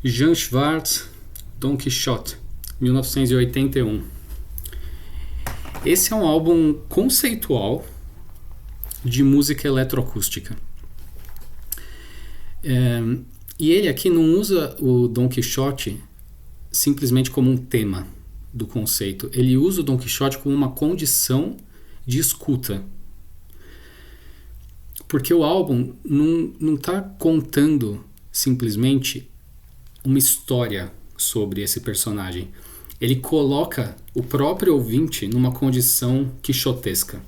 Jan Schwartz, Don Quixote, 1981. Esse é um álbum conceitual de música eletroacústica. E ele aqui não usa o Don Quixote simplesmente como um tema do conceito. Ele usa o Don Quixote como uma condição de escuta. Porque o álbum não está contando simplesmente uma história sobre esse personagem. Ele coloca o próprio ouvinte numa condição quixotesca.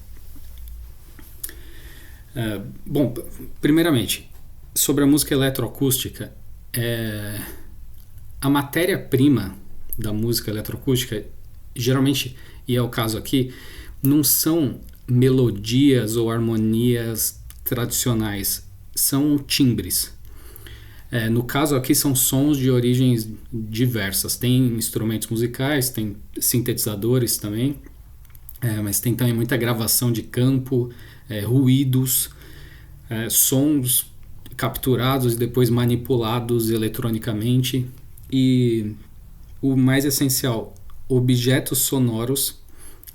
Bom, primeiramente, sobre a música eletroacústica, a matéria-prima da música eletroacústica, geralmente, e é o caso aqui, não são melodias ou harmonias tradicionais, são timbres. No caso aqui são sons de origens diversas. Tem instrumentos musicais, tem sintetizadores também, mas tem também muita gravação de campo, ruídos, sons capturados e depois manipulados eletronicamente e, o mais essencial, objetos sonoros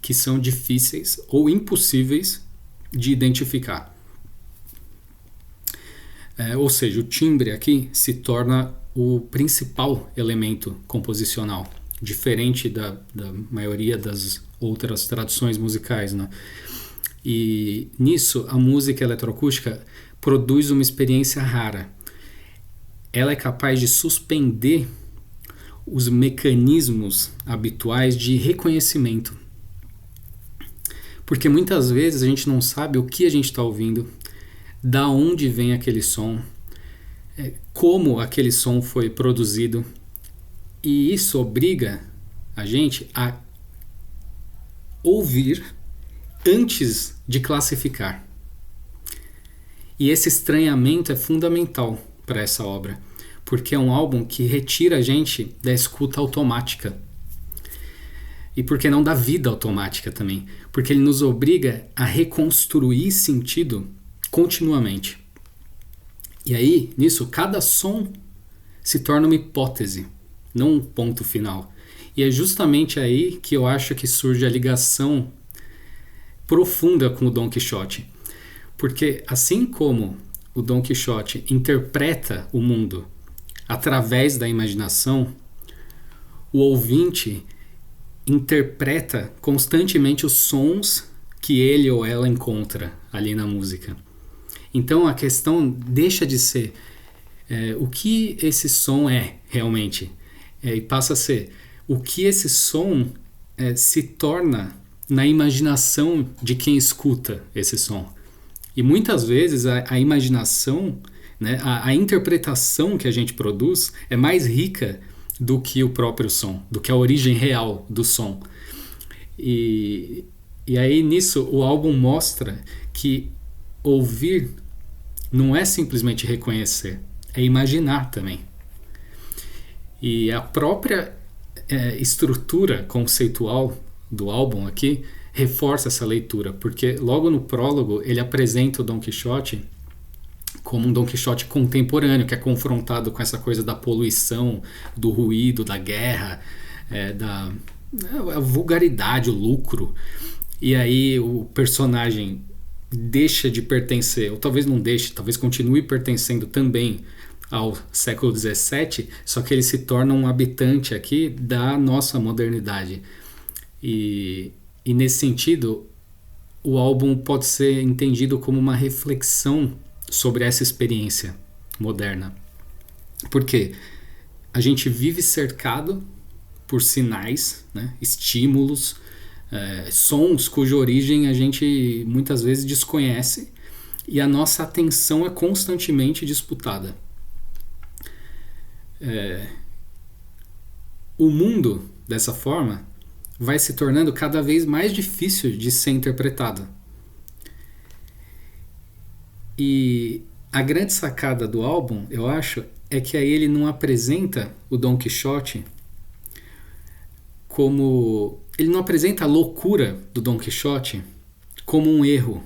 que são difíceis ou impossíveis de identificar. Ou seja, o timbre aqui se torna o principal elemento composicional, diferente da maioria das outras tradições musicais, né? E nisso a música eletroacústica produz uma experiência rara. Ela é capaz de suspender os mecanismos habituais de reconhecimento. Porque muitas vezes a gente não sabe o que a gente está ouvindo, da onde vem aquele som, como aquele som foi produzido, e isso obriga a gente a ouvir antes de classificar. E esse estranhamento é fundamental para essa obra, porque é um álbum que retira a gente da escuta automática. E porque não da vida automática também, porque ele nos obriga a reconstruir sentido continuamente. E aí, nisso, cada som se torna uma hipótese, não um ponto final. E é justamente aí que eu acho que surge a ligação profunda com o Don Quixote. Porque assim como o Don Quixote interpreta o mundo através da imaginação, o ouvinte interpreta constantemente os sons que ele ou ela encontra ali na música. Então a questão deixa de ser o que esse som é realmente, e passa a ser o que esse som se torna na imaginação de quem escuta esse som. E muitas vezes a imaginação, né, a interpretação que a gente produz é mais rica do que o próprio som, do que a origem real do som. E aí nisso o álbum mostra que ouvir não é simplesmente reconhecer, é imaginar também. E a própria estrutura conceitual do álbum aqui reforça essa leitura, porque logo no prólogo ele apresenta o Don Quixote como um Don Quixote contemporâneo, que é confrontado com essa coisa da poluição, do ruído, da guerra, da vulgaridade, o lucro. E aí o personagem deixa de pertencer, ou talvez não deixe, talvez continue pertencendo também ao século XVII, só que ele se torna um habitante aqui da nossa modernidade. E nesse sentido, o álbum pode ser entendido como uma reflexão sobre essa experiência moderna. Porque a gente vive cercado por sinais, né, estímulos, sons cuja origem a gente muitas vezes desconhece e a nossa atenção é constantemente disputada. O mundo, dessa forma, vai se tornando cada vez mais difícil de ser interpretado. E a grande sacada do álbum, eu acho, é que aí ele não apresenta o Don Quixote como... Ele não apresenta a loucura do Don Quixote como um erro,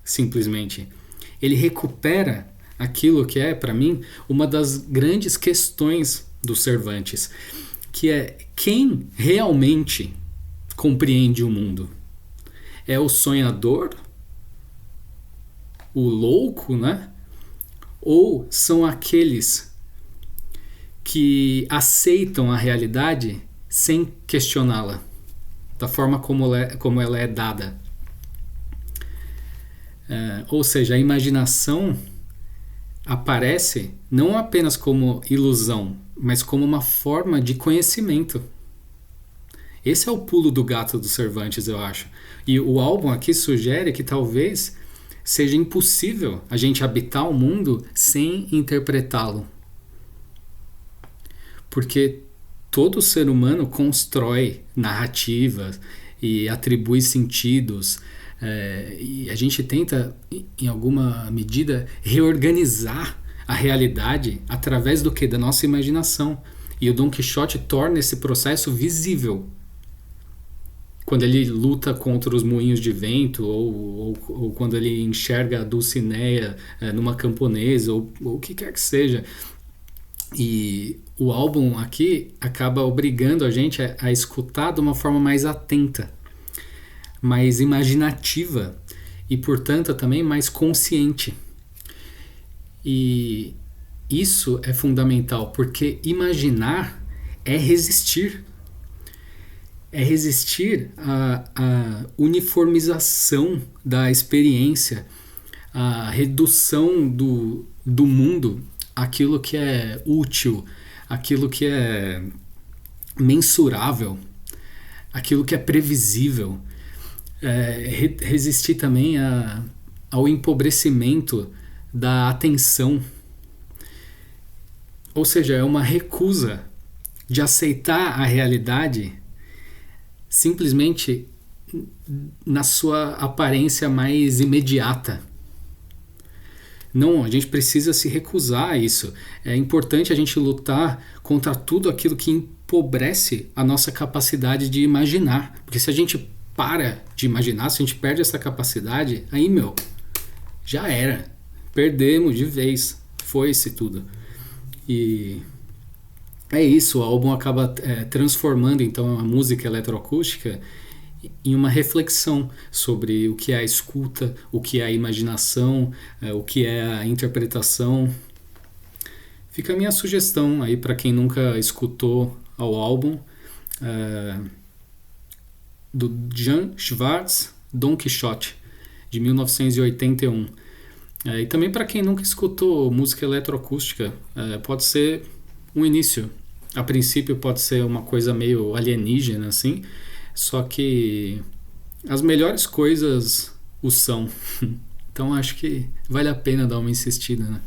simplesmente. Ele recupera aquilo que é, para mim, uma das grandes questões do Cervantes, que é quem realmente compreende o mundo? É o sonhador? O louco, né? Ou são aqueles que aceitam a realidade sem questioná-la, da forma como ela é dada? Ou seja, a imaginação aparece não apenas como ilusão, mas como uma forma de conhecimento. Esse é o pulo do gato do Cervantes, eu acho. E o álbum aqui sugere que talvez seja impossível a gente habitar o mundo sem interpretá-lo. Porque todo ser humano constrói narrativas e atribui sentidos, e a gente tenta, em alguma medida, reorganizar a realidade através do quê? Da nossa imaginação. E o Dom Quixote torna esse processo visível. Quando ele luta contra os moinhos de vento, ou quando ele enxerga a Dulcinea numa camponesa, ou o que quer que seja. E o álbum aqui acaba obrigando a gente a escutar de uma forma mais atenta, mais imaginativa e, portanto, também mais consciente. E isso é fundamental, porque imaginar é resistir. É resistir à uniformização da experiência, à redução do mundo àquilo que é útil, aquilo que é mensurável, aquilo que é previsível. Resistir também ao empobrecimento da atenção. Ou seja, é uma recusa de aceitar a realidade simplesmente na sua aparência mais imediata. Não, a gente precisa se recusar a isso. É importante a gente lutar contra tudo aquilo que empobrece a nossa capacidade de imaginar. Porque se a gente para de imaginar, se a gente perde essa capacidade, aí, já era. Perdemos de vez. Foi-se tudo. E é isso, o álbum acaba transformando então a música eletroacústica em uma reflexão sobre o que é a escuta, o que é a imaginação, o que é a interpretação. Fica a minha sugestão aí para quem nunca escutou ao álbum do Jan Schwartz, Dom Quixote, de 1981. E também para quem nunca escutou música eletroacústica, pode ser um início. A princípio pode ser uma coisa meio alienígena, assim, só que as melhores coisas o são. Então acho que vale a pena dar uma insistida, né?